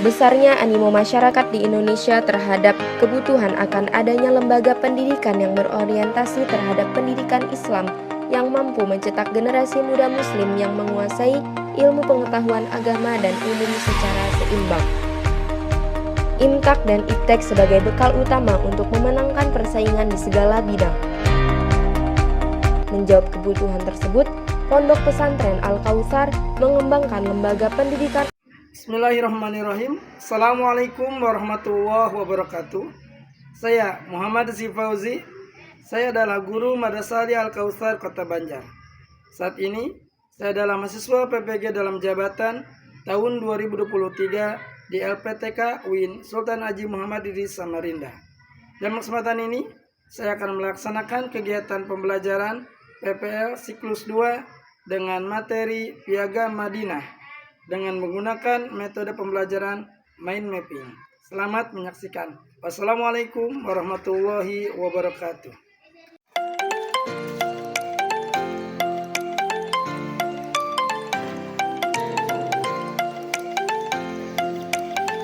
Besarnya animo masyarakat di Indonesia terhadap kebutuhan akan adanya lembaga pendidikan yang berorientasi terhadap pendidikan Islam yang mampu mencetak generasi muda Muslim yang menguasai ilmu pengetahuan agama dan umum secara seimbang. IMTAK dan IPTEK sebagai bekal utama untuk memenangkan persaingan di segala bidang. Menjawab kebutuhan tersebut, Pondok Pesantren Al-Kautsar mengembangkan lembaga pendidikan. Bismillahirrahmanirrahim. Assalamualaikum warahmatullahi wabarakatuh. Saya Muhammad Zifauzi. Saya adalah guru Madrasah Al-Kautsar Kota Banjar. Saat ini saya adalah mahasiswa PPG dalam jabatan tahun 2023 di LPTK UIN Sultan Haji Muhammad Idris Samarinda. Dalam kesempatan ini saya akan melaksanakan kegiatan pembelajaran PPL siklus 2 dengan materi Piagam Madinah dengan menggunakan metode pembelajaran mind mapping. Selamat menyaksikan. Wassalamualaikum warahmatullahi wabarakatuh.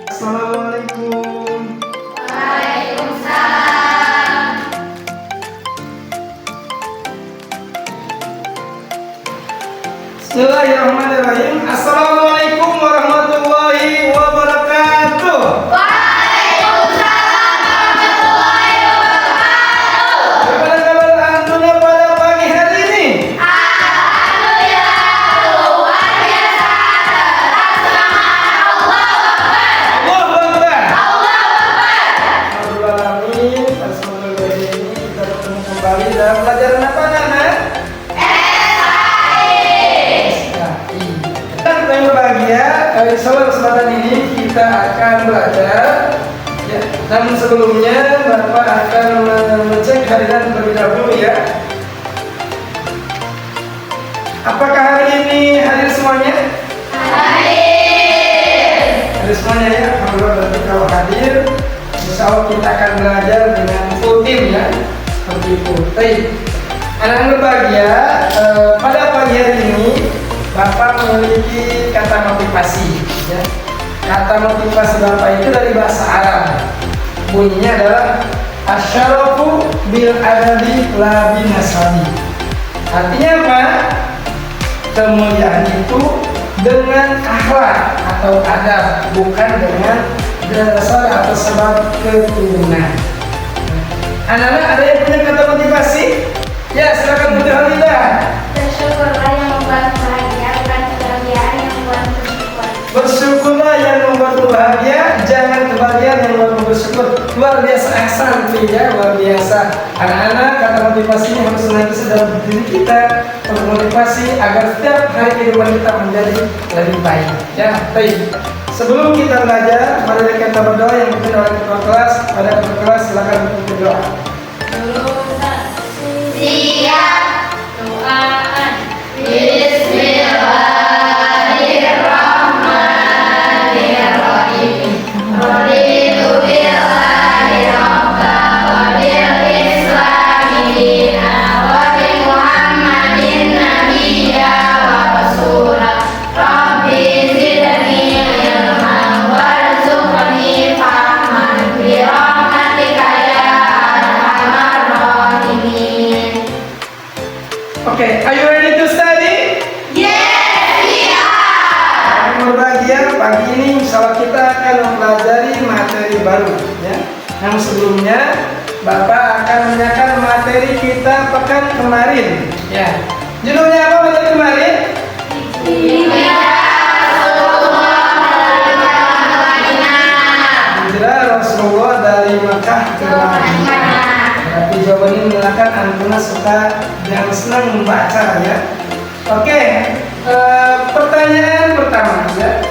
Assalamualaikum. Waalaikumsalam. Bismillahirrahmanirrahim. Assalamualaikum warahmatullahi wabarakatuh. Waalaikumsalam warahmatullahi wabarakatuh. Bagaimana kabar antum pada pagi hari ini? Alhamdulillah luar biasa. Tetap semangat. Allahu Akbar. Allahu Akbar. Allahu Akbar. Alhamdulillah, pada kesempatan ini kita bertemu kembali dalam pelajaran apa, Nana? Yang berbahagia, insyaallah kesempatan ini kita akan belajar. Ya, namun sebelumnya Bapak akan mengecek harian terlebih dahulu ya. Apakah hari ini hadir semuanya? Hadir. Hadir semuanya ya. Alhamdulillah, berarti kalau hadir, insyaallah kita akan belajar dengan full tim ya. Seperti itu. Baik. Anak-anak berbahagia, pada pagi hari ini Bapak memiliki kata motivasi ya. Kata motivasi Bapak itu dari bahasa Arab. Bunyinya adalah asyarafu bil adabi la binasabi. Artinya apa? Kemuliaan itu dengan akhlak atau adab, bukan dengan dasar atau sebab keturunan. Anak-anak ada yang punya kata motivasi? Ya, silakan Bu Halida. Bersyukurlah yang membuat bahagia, bukan kebahagiaan yang membuat bersyukur. Bersyukurlah yang membuatmu bahagia, jangan kebahagiaan yang membuatmu bersyukur. Luar biasa ahsanti ya, luar biasa. Anak-anak, kata motivasi ini harus senantiasa dalam diri kita untuk motivasi agar setiap hari kehidupan kita menjadi lebih baik. Ya, baik. Sebelum kita belajar, mari kita berdoa yang dipimpin oleh ketua kelas. Pada ketua kelas silakan berdoa. Siap. Doaan. Bismillahirrahmanirrahim. Raditu billahi rabba wa bil islami dina wa bi Muhammadin nabiyya wa rasula. Rabbi zidni ilman warzuqni fahman bi rahmatika ya arhamar rahimin. Okay, are you ready to study? Yes, we are. Berbahagia, pagi ini insyaallah kita akan mempelajari materi baru ya. Yang sebelumnya Bapak akan menanyakan materi kita pekan kemarin ya. Judulnya apa materi kemarin? Hijrah Rasulullah dari Mekah ke Madinah. Berarti jawaban ini mengatakan antuna suka dan senang membaca ya. Oke, pertanyaan pertama ya,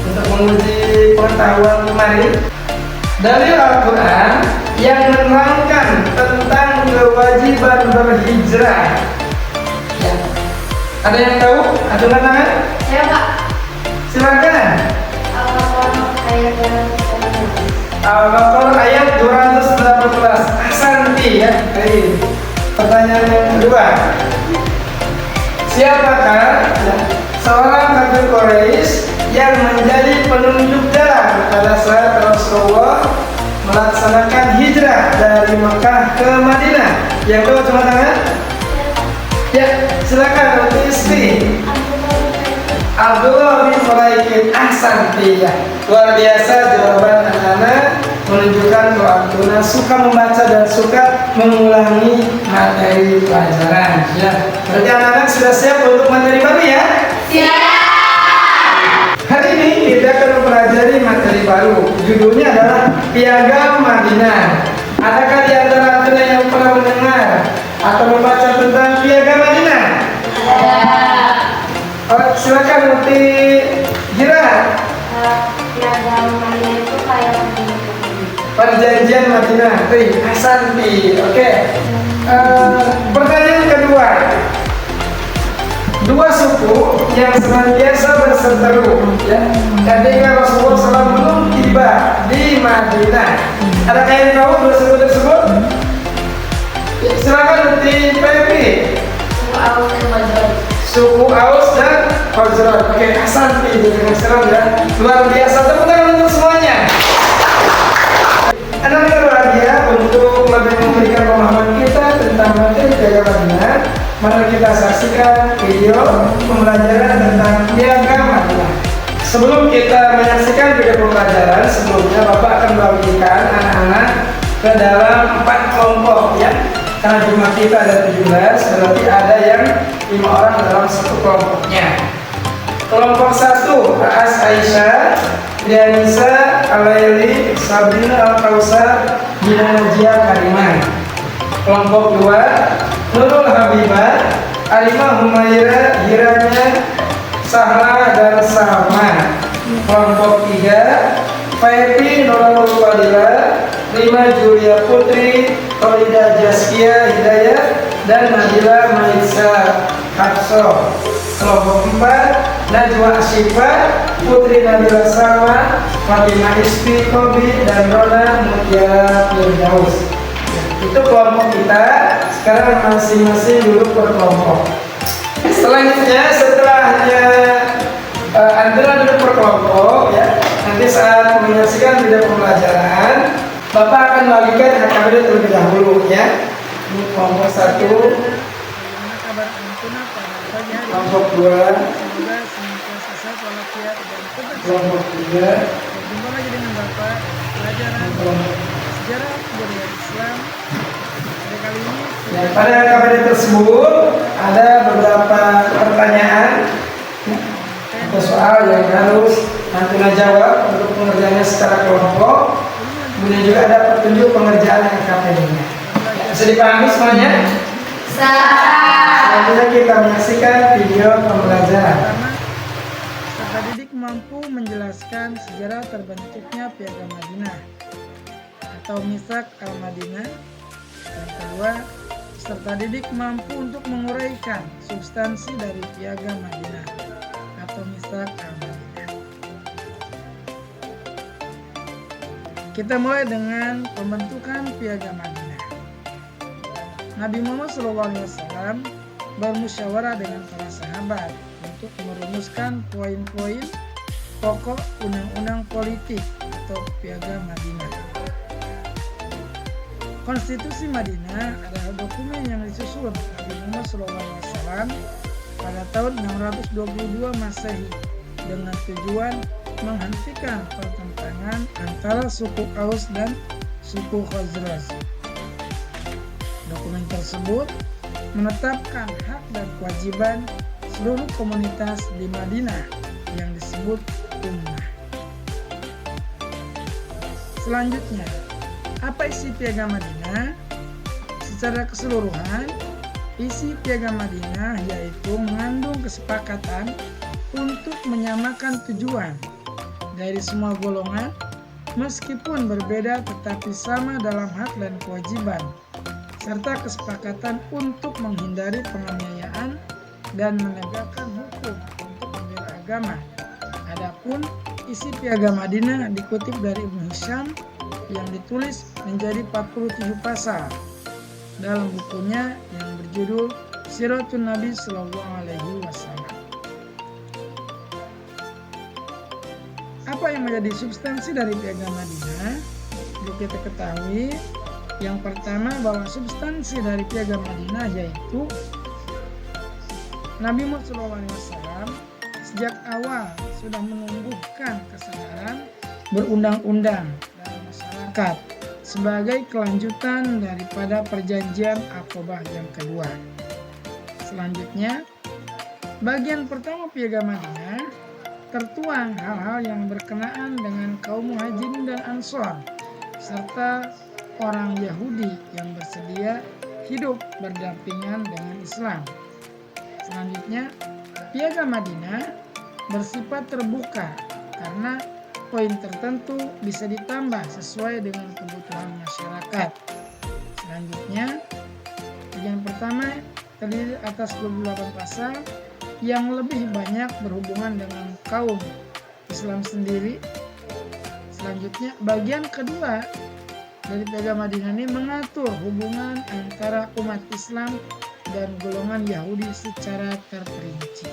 untuk menguji pengetahuan kemarin. Dalil Al-Quran yang menerangkan tentang kewajiban berhijrah ya. Ada yang tahu? Acungkan tangan. Ya, Pak. Silakan. Al-Baqarah ayat 218. Ahsanti ya. Baik. Pertanyaan yang kedua. Siapakah seorang kafir Quraisy yang menjadi penunjuk jalan pada saat Rasulullah melaksanakan hijrah dari Mekah ke Madinah. Yang tahu cuma tangan? Ya, silakan untuk istri. Abdullah bin Khulaikin. Ahsanti ya. Luar biasa jawaban anak-anak, menunjukkan bahwa Abdullah suka membaca dan suka mengulangi materi pelajaran. Ya, berarti anak-anak sudah siap untuk materi baru ya? Hari ini kita akan mempelajari materi baru. Judulnya adalah Piagam Madinah. Adakah di antara anak yang pernah mendengar atau membaca tentang Piagam Madinah? Silakan Muti Gira. Piagam Madinah itu kayak Perjanjian Madinah. Ahsanti. Oke. Pertanyaan kedua. Dua suku yang senantiasa berseteru, ya, ketika Rasulullah SAW belum tiba di Madinah. Adakah yang tahu dua suku tersebut? Ya, silakan nanti PP. Suku Aus dan Khazraj. Oke, Ahsanti dengan serang ya. Luar biasa, tepuk tangan untuk semuanya. Anak berbahagia untuk lebih memberikan pemahaman kita tentang materi Piagam Madinah. Mari kita saksikan video pembelajaran tentang Piagam Madinah. Sebelum kita menyaksikan video pembelajaran, sebelumnya Bapak akan membagikan anak-anak ke dalam 4 kelompok ya. Karena jumlah kita ada 17, berarti ada yang 5 orang dalam satu kelompoknya. Kelompok 1, Raas Aisyah, Dianisa, Alaili, Sabrina Al-Kausar, Dina Najia Karimah. Kelompok 2, Nurul Habibah, Alimah Humaira, Hiranya, Sahla dan Salma. Kelompok 3, Faifi Nurul Fadila, Rima Julia Putri, Khalida Jaskia Hidayat, dan Nabila Maisa Hafsoh. Kelompok 4, Najwa Asyifa, Putri Nabila Salma, Fatimah Isfi Kobi, dan Rona Mutiara Firdaus. Itu kelompok kita. Sekarang masing-masing duduk per kelompok. Selanjutnya setelahnya antara duduk per kelompok ya, nanti saat menyaksikan video pembelajaran Bapak akan membagikan HKBD terlebih dahulu ya. Ini kelompok 1, kelompok 2, kelompok 3, Jumpa lagi dengan Bapak pelajaran sejarah budaya Islam. Pada kali ini ya, pada HKBD tersebut ada beberapa pertanyaan atau soal yang harus Antuna jawab untuk pengerjaannya secara kelompok. Kemudian juga ada petunjuk pengerjaan HKBD-nya. Bisa dipahami semuanya? Selanjutnya kita menyaksikan video pembelajaran. pertama, peserta didik mampu menjelaskan sejarah terbentuknya Piagam Madinah atau Misak Al-Madinah. Yang kedua, peserta didik mampu untuk menguraikan substansi dari Piagam Madinah atau Misak Al-Madinah. Kita mulai dengan pembentukan Piagam Madinah. Nabi Muhammad SAW bermusyawarah dengan para sahabat untuk merumuskan poin-poin pokok undang-undang politik atau Piagam Madinah. Konstitusi Madinah adalah dokumen yang disusun Nabi Muhammad SAW pada tahun 622 Masehi dengan tujuan menghentikan pertentangan antara suku Aus dan suku Khazraj. Dokumen tersebut menetapkan hak dan kewajiban seluruh komunitas di Madinah yang disebut ummah. Selanjutnya, apa isi Piagam Madinah? Secara keseluruhan, isi Piagam Madinah yaitu mengandung kesepakatan untuk menyamakan tujuan dari semua golongan meskipun berbeda tetapi sama dalam hak dan kewajiban, serta kesepakatan untuk menghindari penganiayaan dan menegakkan hukum untuk membela agama. Adapun isi Piagam Madinah dikutip dari Ibnu Hisham yang ditulis menjadi 47 pasal dalam bukunya yang berjudul Siratun Nabi Sallallahu Alaihi Wasallam. Apa yang menjadi substansi dari Piagam Madinah? Perlu kita ketahui yang pertama bahwa substansi dari Piagam Madinah yaitu Nabi Muhammad SAW sejak awal sudah menumbuhkan kesadaran berundang-undang dalam masyarakat sebagai kelanjutan daripada perjanjian Aqabah yang kedua. Selanjutnya, bagian pertama Piagam Madinah tertuang hal-hal yang berkenaan dengan kaum Muhajirin dan Ansor serta orang Yahudi yang bersedia hidup berdampingan dengan Islam. Selanjutnya, Piagam Madinah bersifat terbuka karena poin tertentu bisa ditambah sesuai dengan kebutuhan masyarakat. Selanjutnya, bagian pertama terdiri atas 28 pasal yang lebih banyak berhubungan dengan kaum Islam sendiri. Selanjutnya, bagian kedua dari Piagam Madinah ini mengatur hubungan antara umat Islam dan golongan Yahudi secara terperinci.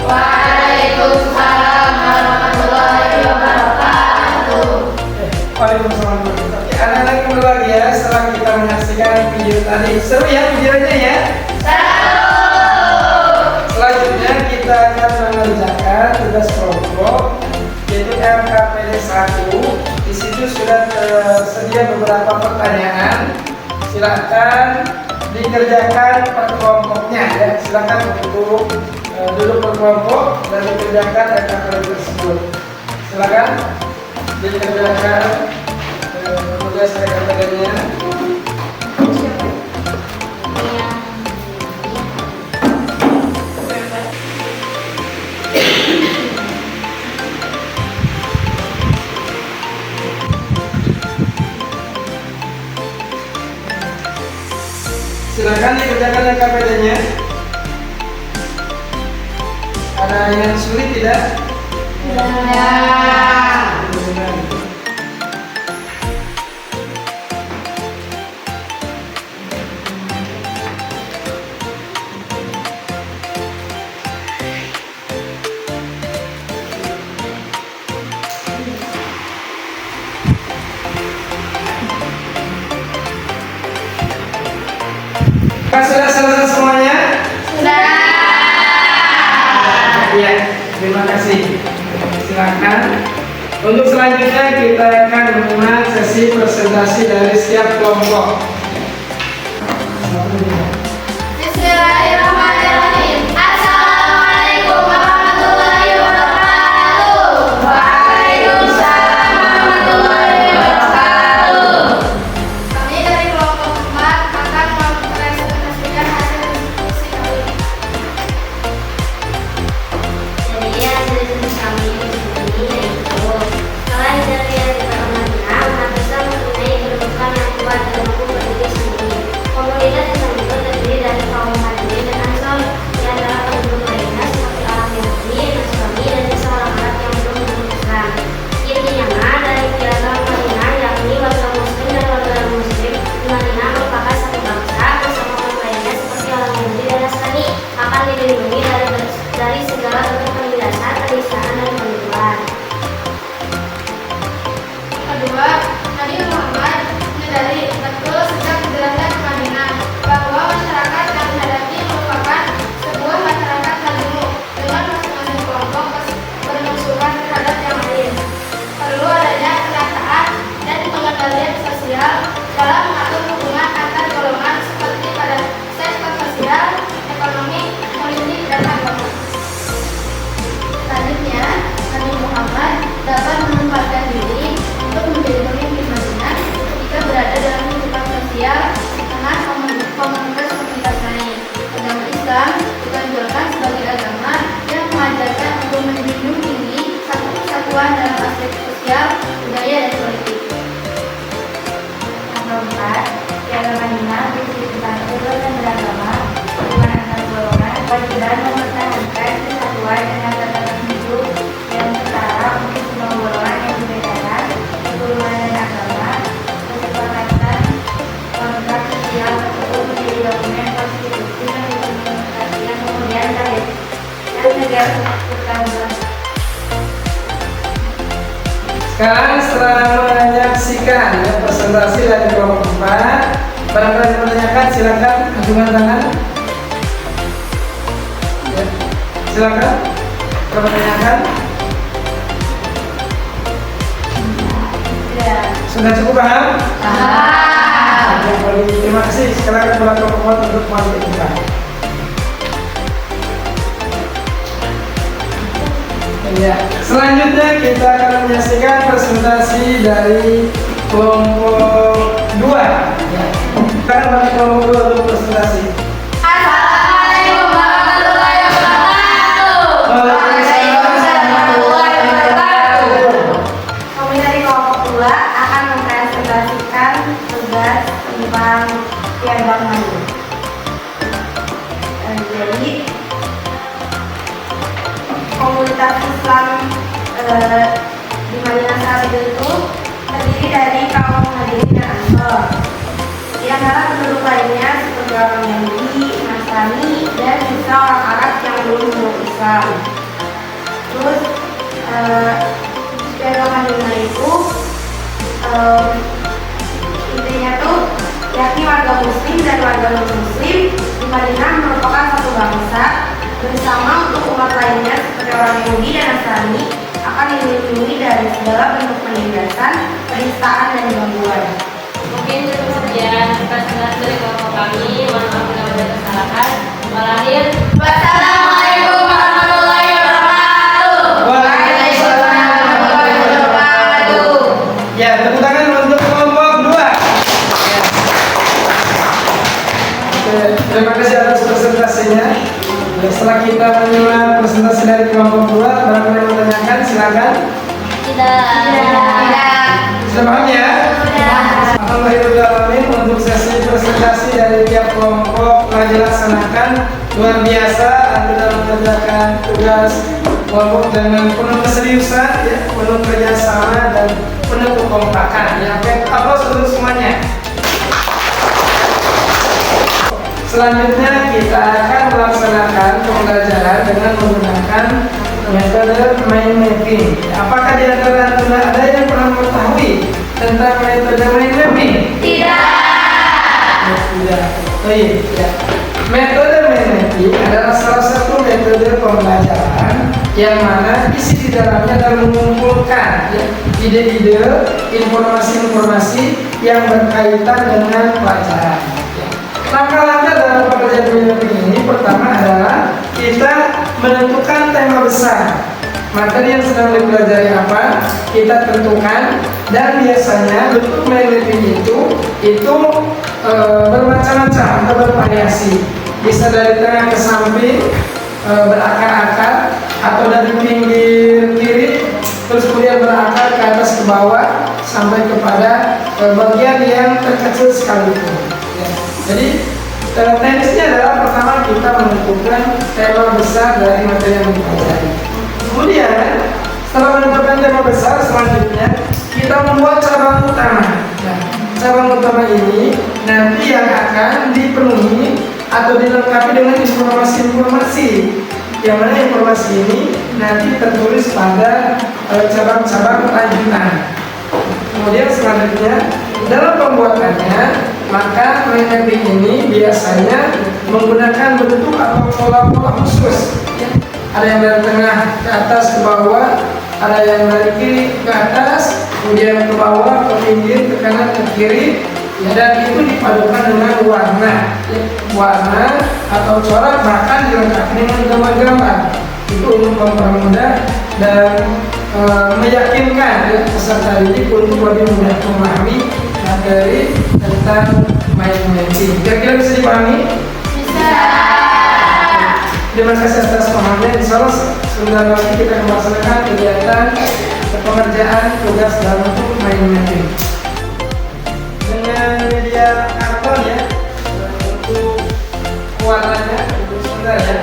Waalaikumsalam. Oke, anak-anak kembali lagi ya setelah kita menyaksikan video tadi. Seru ya videonya ya? Selanjutnya kita akan mengerjakan tugas kelompok yaitu LKPD 1. Di situ sudah tersedia beberapa pertanyaan. Silakan dikerjakan per kelompoknya ya. Silakan duduk per kelompok dan dikerjakan LKPD tersebut. Silakan dikerjakan tugas LKPD-nya. Silakan dikerjakan LKPD-nya. Ada yang sulit tidak? Sudah selesai semuanya? Sudah. Iya, terima kasih. Silakan. Untuk selanjutnya kita akan mengenal sesi presentasi dari setiap kelompok. Bismillahirrahmanirrahim. Assalamualaikum warahmatullahi wabarakatuh. Waalaikumsalam warahmatullahi wabarakatuh. Kami dari kelompok 4 akan mempresentasikan hasil diskusi kami. Jadi hasil diskusi kami ini yaitu selain dari Piagam Madinah, umat Islam mempunyai kedudukan yang kuat dan mampu berdiri sendiri. Komunitas Islam itu agama yang mengajarkan untuk menjunjung tinggi satu kesatuan dalam aspek sosial, budaya, dan politik. Yang keempat, Piagam Madinah berisi tentang kebebasan beragama, hubungan antar golongan, kewajiban mempertahankan kesatuan dan tatanan hidup yang setara untuk semua golongan yang berbeda, keturunan dan agama, kesepakatan kontrak sosial tersebut menjadi dokumen konstitusi yang diimplementasikan kemudian terhadap negara berkembang. Sekarang setelah menyaksikan ya, presentasi dari kelompok 4, barangkali yang menanyakan silakan acungkan tangan. Ya, silakan. Pertanyaan. Sudah cukup paham? Ya, terima kasih. Sekarang kepada kelompok 4 untuk melanjutkan. Ya, selanjutnya kita akan menyaksikan presentasi dari kelompok 2. Ya. Kita akan bagi kelompok 2 untuk presentasi. Assalamualaikum warahmatullahi wabarakatuh. Waalaikumsalam warahmatullahi wabarakatuh. Kami dari kelompok 2 akan mempresentasikan tugas tentang Piagam Madinah. Jadi komunitas Islam di Madinah saat itu terdiri dari kaum Muhajirin dan Ansor. Di antara penduduk lainnya seperti orang Yahudi, Nasrani, dan juga orang Arab yang belum memeluk Islam. Terus Piagam Madinah itu intinya tuh yakni warga Muslim dan warga non Muslim di Madinah merupakan satu bangsa bersama untuk umat lainnya seperti orang Yahudi dan Nasrani akan dilindungi dari segala bentuk penindasan, penistaan, dan gangguan. Mungkin itu saja presentasi dari kelompok kami. Mohon maaf bila ada kesalahan. Walhasil. Wassalamualaikum warahmatullahi wabarakatuh. Waalaikumsalam warahmatullahi wabarakatuh. Ya, tepuk tangan untuk kelompok 2. Ya. Oke, terima kasih atas presentasinya. Ya, setelah kita menyimak presentasi dari kelompok 2, barangkali yang menanyakan silakan. Tidak. Sudah paham ya? Alhamdulillah untuk sesi presentasi dari tiap kelompok telah dilaksanakan luar biasa. Anda dalam mengerjakan tugas kelompok dengan penuh keseriusan, ya, penuh kerjasama dan penuh kekompakan. Ya, aplaus untuk semuanya. Selanjutnya kita akan melaksanakan pembelajaran dengan menggunakan metode mind mapping. Apakah di antara Anda ada yang pernah mengetahui tentang metode mind mapping? Tidak. Ya, tidak. Oh iya, ya. Metode mind mapping adalah salah satu metode pembelajaran yang mana isi di dalamnya adalah mengumpulkan ya, ide-ide, informasi-informasi yang berkaitan dengan pelajaran. Langkah-langkah dalam pengerjaan mind mapping ini pertama adalah kita menentukan tema besar. Materi yang sedang dipelajari apa, kita tentukan, dan biasanya bentuk mind mapping itu bermacam-macam atau bervariasi. Bisa dari tengah ke samping, berakar-akar, atau dari pinggir kiri, terus kemudian berakar ke atas ke bawah sampai kepada bagian yang terkecil sekalipun. Ya. Jadi teknisnya adalah pertama kita menentukan tema besar dari materi yang dipelajari. Kemudian setelah menentukan tema besar, selanjutnya kita membuat cabang utama. Nah, cabang utama ini nanti yang akan dipenuhi atau dilengkapi dengan informasi-informasi. Yang mana informasi ini nanti tertulis pada cabang-cabang lanjutan. Kemudian selanjutnya dalam pembuatannya, maka mind mapping ini biasanya menggunakan bentuk atau pola-pola khusus. Ada yang dari tengah ke atas ke bawah, ada yang dari kiri ke atas, kemudian ke bawah, ke pinggir, ke kanan, ke kiri, ya, dan itu dipadukan dengan warna atau corak, bahkan dilengkapi dengan gambar-gambar. Itu untuk mempermudah dan meyakinkan ya, peserta didik untuk lebih mudah memahami materi tentang mind mapping. Kira-kira bisa dipahami? Bisa. Terima kasih atas pemahamannya. Insyaallah sebentar lagi kita akan melaksanakan kegiatan pengerjaan tugas dalam bentuk mind mapping dengan media karton ya, untuk warnanya untuk sebentar ya.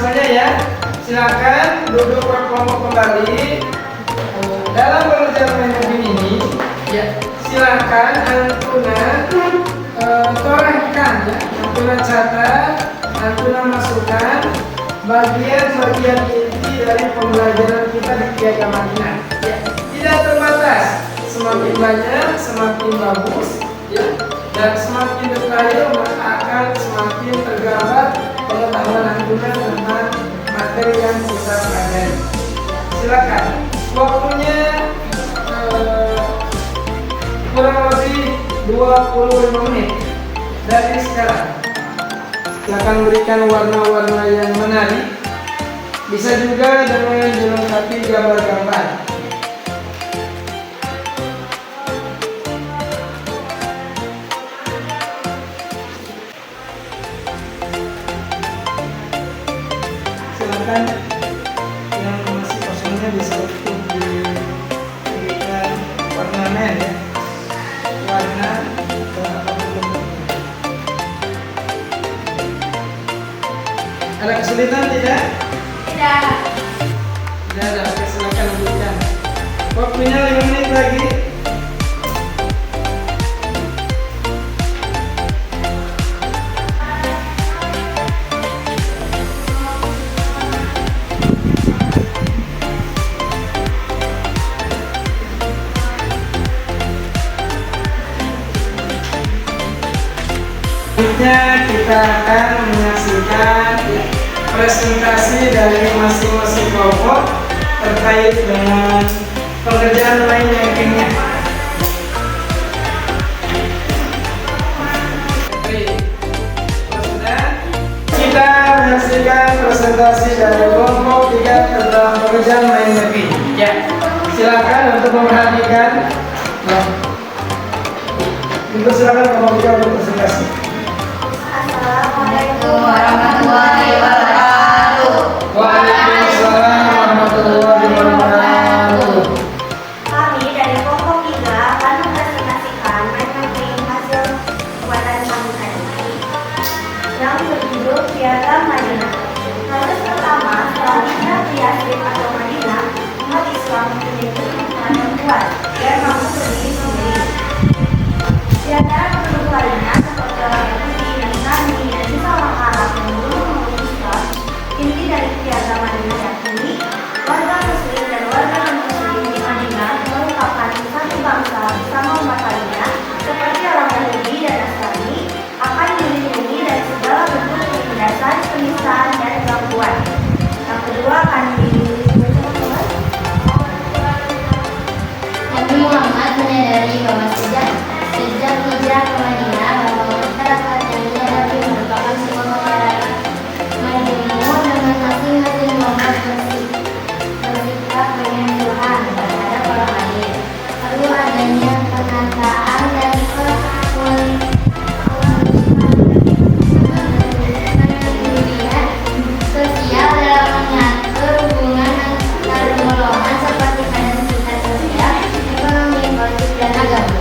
Semuanya ya, silakan duduk berkelompok kembali. Dalam pengerjaan mind mapping ini, ya silakan antuna torehkan ya, antuna catat, antuna masukkan bagian-bagian inti dari pembelajaran kita di Piagam Madinah. Ya, tidak terbatas, semakin banyak semakin bagus, ya, dan semakin detail maka akan semakin tergambar pengetahuan antuna tentang materi yang kita pelajari. Silakan, waktunya kurang lebih 25 menit dari sekarang. Silakan berikan warna-warna yang menarik, bisa juga dengan dilengkapi gambar-gambar. Silakan yang masih kosongnya bisa untuk diberikan warna merah ya, warna atau apapun bentuknya. Ada kesulitan tidak? Tidak. Tidak ada. Oke, silakan lanjutkan. Waktunya 5 menit lagi. Selanjutnya kita akan menyaksikan presentasi dari masing-masing kelompok terkait dengan pengerjaan mind mapping-nya. Kita menyaksikan presentasi dari kelompok 3 tentang pengerjaan mind mapping. Ya, silakan untuk memperhatikan. Untuk silakan kelompok 3 untuk presentasi. Assalamualaikum warahmatullahi wabarakatuh. Waalaikumsalam warahmatullahi wabarakatuh. Kami dari kelompok 3 akan mempresentasikan mind mapping hasil buatan kami hari ini yang berjudul Piagam Madinah. Harus pertama, selanjutnya Yasrib atau Madinah, umat Islam mempunyai kebutuhan yang kuat dan mampu berdiri sendiri. Di antara kebutuhannya seperti orang Yahudi, Nasrani, dan sisa orang Arab yang belum memeluk Islam, inti dari Piagam Madinah yakni warga Muslim dan warga non-Muslim di Madinah merupakan satu bangsa bersama umat lainnya seperti orang Yahudi dan Nasrani akan dilindungi dari segala bentuk penindasan, penistaan, dan gangguan. Yang kedua akan Nabi Muhammad menyadari bahwa sejak hijrah ke Madinah bahwa masyarakat yang ia hadapi merupakan sebuah masyarakat majmuk dengan masing-masing kelompok bersikap penyembuhan terhadap orang lain. Perlu adanya penataan dan pemulihan sosial dalam mengatur hubungan antar golongan seperti pada tingkat sosial, ekonomi, politik, dan agama.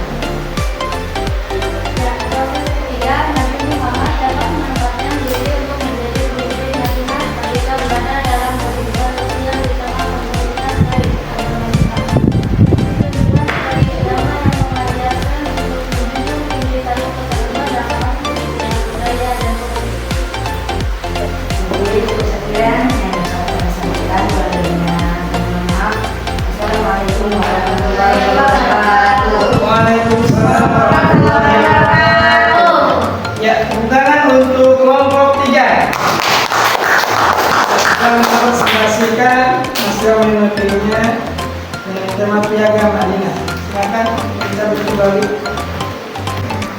Proses ketiga, Nabi Muhammad dapat menempatkan diri untuk menjadi pemimpin Madinah sebagai pembina dalam kehidupan sosial di tengah komunitas dari agama Islam. Tujuan sebagai ulama yang mengajarkan untuk menjunjung tinggi saling persatuan dalam budaya dan politik. Jadi cukup sekian yang bisa saya sampaikan. Mohon maaf. Assalamualaikum warahmatullahi wabarakatuh. Waalaikumsalam warahmatullahi wabarakatuh. Ya, tepuk tangan untuk kelompok 3. Kita mempresentasikan hasil mind mapping-nya dengan tema Piagam Madinah. Silakan bisa kembali.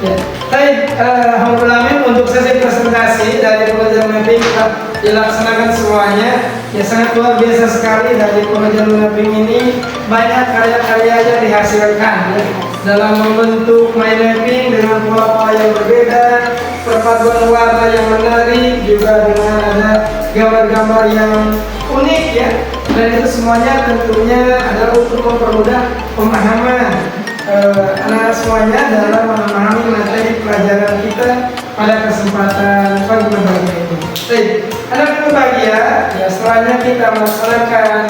Ya, baik, alhamdulillah untuk sesi presentasi dari pengerjaan mapping kita dilaksanakan semuanya. Ya sangat luar biasa sekali dari pengajian mapping ini, banyak karya-karya yang dihasilkan ya, dalam membentuk mind mapping dengan pola-pola yang berbeda, perpaduan warna yang menarik, juga dengan ada gambar-gambar yang unik ya. Dan itu semuanya tentunya adalah untuk mempermudah pemahaman anak semuanya dalam memahami materi pelajaran kita pada kesempatan pagi berbahagia ini. Baik, anak berbahagia, ya setelahnya kita melaksanakan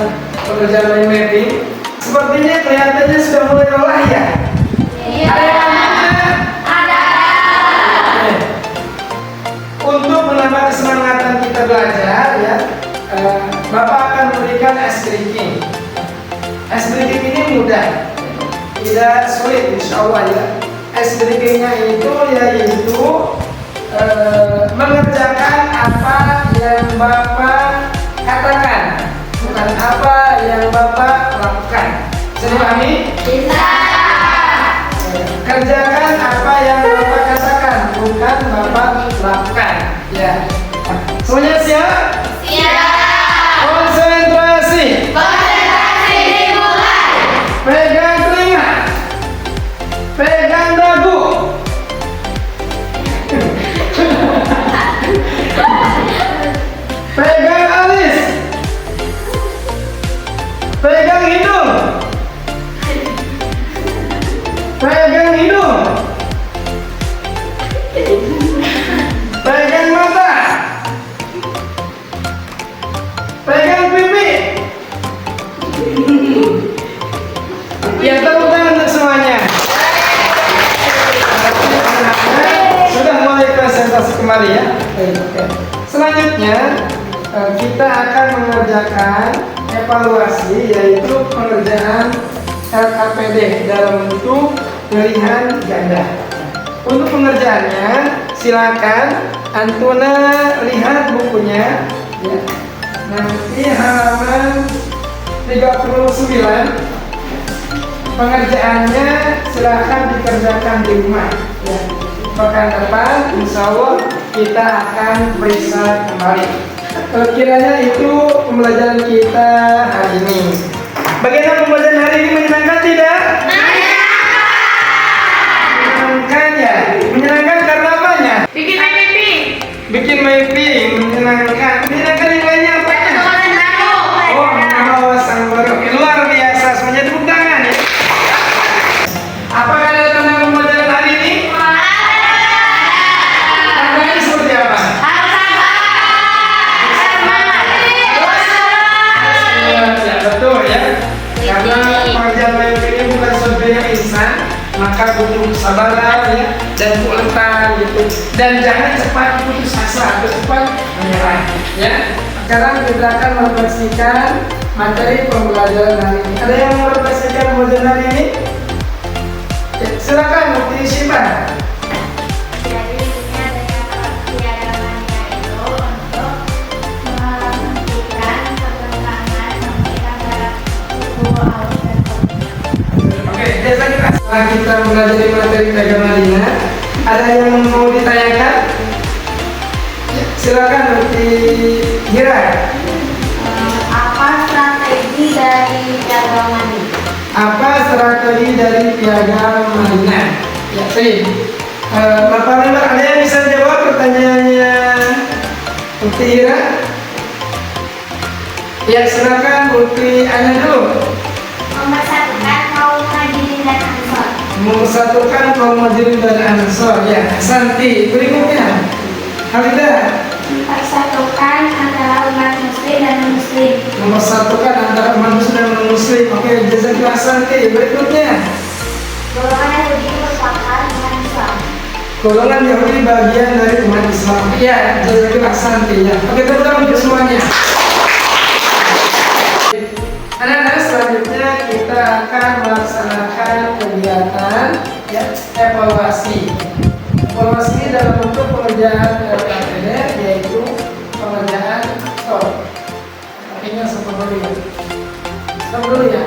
pekerjaan mind mapping. Sepertinya kelihatannya sudah mulai lelah ya. Ada yang ada. Untuk menambah kesemangatan kita belajar ya, Bapak akan memberikan ice breaking. Ice breaking ini mudah, tidak sulit insya Allah ya. Ice breakingnya itu yaitu mengerjakan apa yang Bapak katakan, bukan apa yang Bapak lakukan. Bisa dipahami? Bisa. Kerjakan apa yang Bapak katakan, bukan Bapak lakukan. Ya. Semuanya siap? Siap. Konsentrasi. Konsentrasi dimulai. Pegang telinga. Pegang dagu. Pegang alis. Pegang hidung. Pegang hidung. Pegang mata. Pegang pipi. Ya, tepuk tangan untuk semuanya. Sudah mulai konsentrasi kembali ya. Oke. Selanjutnya kita akan mengerjakan evaluasi, yaitu pengerjaan LKPD dalam bentuk pilihan ganda. Untuk pengerjaannya silakan Antuna lihat bukunya ya. Nanti halaman 39. Pengerjaannya silakan dikerjakan di rumah ya. Pekan depan insya Allah kita akan periksa kembali. Kiranya itu pembelajaran kita hari ini. Bagaimana pembelajaran hari ini, menyenangkan tidak? Menyenangkan ya. Menyenangkan karena apanya? Bikin mimpi. Bikin mapping, menyenangkan. Menyenangkan yang lainnya apa? Oh, menambah wawasan baru. Oke, luar biasa. Semuanya tepuk tangan ya. Apa kalian tentang pembelajaran hari ini? Tandanya seperti apa? Ya, betul ya. Karena pengerjaan mapping ini bukan sesuatu yang instan, maka butuh kesabaran ya, dan keuletan gitu. Dan jangan cepat putus asa atau cepat menyerah ya. Sekarang kita akan merefleksikan materi pembelajaran hari ini. Ada yang mau merefleksikan pembelajaran hari ini? Ya, silakan Bukti Syifa. Jadi di sini adanya piagam itu untuk menghentikan pertentangan antara suku Aus dan Oke, jasa kita. Setelah kita mempelajari materi piagam Madinah, ada yang mau ditanyakan? Ya, silakan Bukti Hira. apa strategi dari piagam Madinah? Apa strategi dari piagam Madinah? Ya, baik. Bapak member, ada yang bisa jawab pertanyaannya Bukti Hira? Ya, silakan Bukti Anya dulu. Mempersatukan kaum Muhajirin dan Ansor. Mempersatukan kaum Muhajirin dan Ansor. Ya, Santi. Berikutnya, Halidah. Mempersatukan antara umat muslim dan non-muslim. Mempersatukan antara umat muslim dan non-muslim. Oke, jazakallah Santi. Berikutnya, Golongan Yahudi merupakan umat Islam. golongan Yahudi bagian dari umat Islam. Ya, jazakallah Santi ya. Oke, tepuk tangan untuk semuanya. Anak-anak, selanjutnya kita akan melaksanakan kegiatan ya, evaluasi. Evaluasi ini dalam bentuk pengerjaan LKPD, yaitu pengerjaan stop. Artinya stop dulu ya. Stop dulu ya.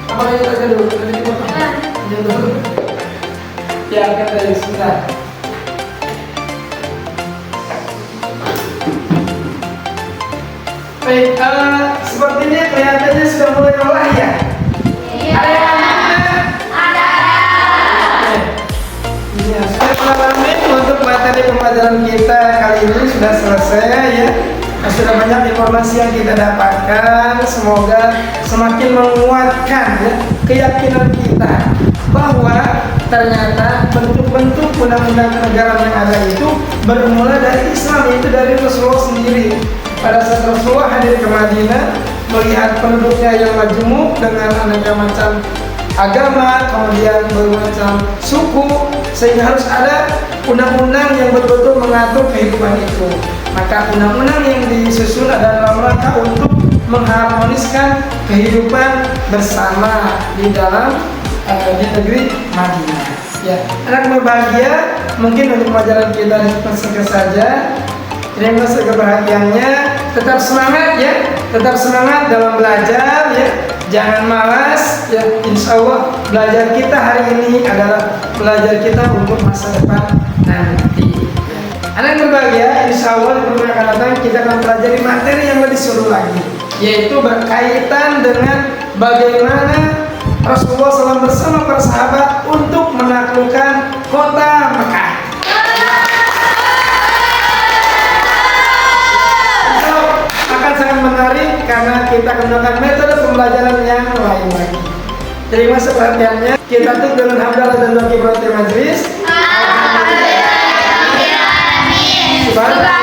Apa yang kita dulu? Tadi dipotong. Ya dulu. Ya, angkat dari sebentar. Baik, sepertinya kelihatannya sudah mulai lelah ya. Ada yang lain? Ada. Iya, sudah pengalaman untuk materi pembelajaran kita kali ini sudah selesai ya. Sudah banyak informasi yang kita dapatkan. Semoga semakin menguatkan ya, keyakinan kita bahwa ternyata bentuk-bentuk undang-undang kenegaraan yang ada itu bermula dari Islam, yaitu dari Rasulullah sendiri. Pada saat Rasulullah hadir ke Madinah, melihat penduduknya yang majemuk dengan aneka macam agama, kemudian bermacam suku, sehingga harus ada undang-undang yang betul-betul mengatur kehidupan itu. Maka undang-undang yang disusun adalah dalam rangka untuk mengharmoniskan kehidupan bersama di dalam di negeri Madinah. Ya, anak berbahagia, mungkin untuk pelajaran kita sekian saja. Terima kasih keperhatiannya. Tetap semangat ya, tetap semangat dalam belajar ya. Jangan malas ya. Insya Allah belajar kita hari ini adalah belajar kita untuk masa depan nanti. Anak berbahagia, insya Allah di bulan akan datang kita akan pelajari materi yang lebih seru lagi, yaitu berkaitan dengan bagaimana Rasulullah SAW bersama para sahabat untuk menaklukkan kota Mekah. Itu akan sangat menarik karena kita akan melakukan metode pembelajaran yang lain lagi. Terima kasih perhatiannya. Kita tutup dengan hamdalah dan doa kifaratul majlis. Subhanallah.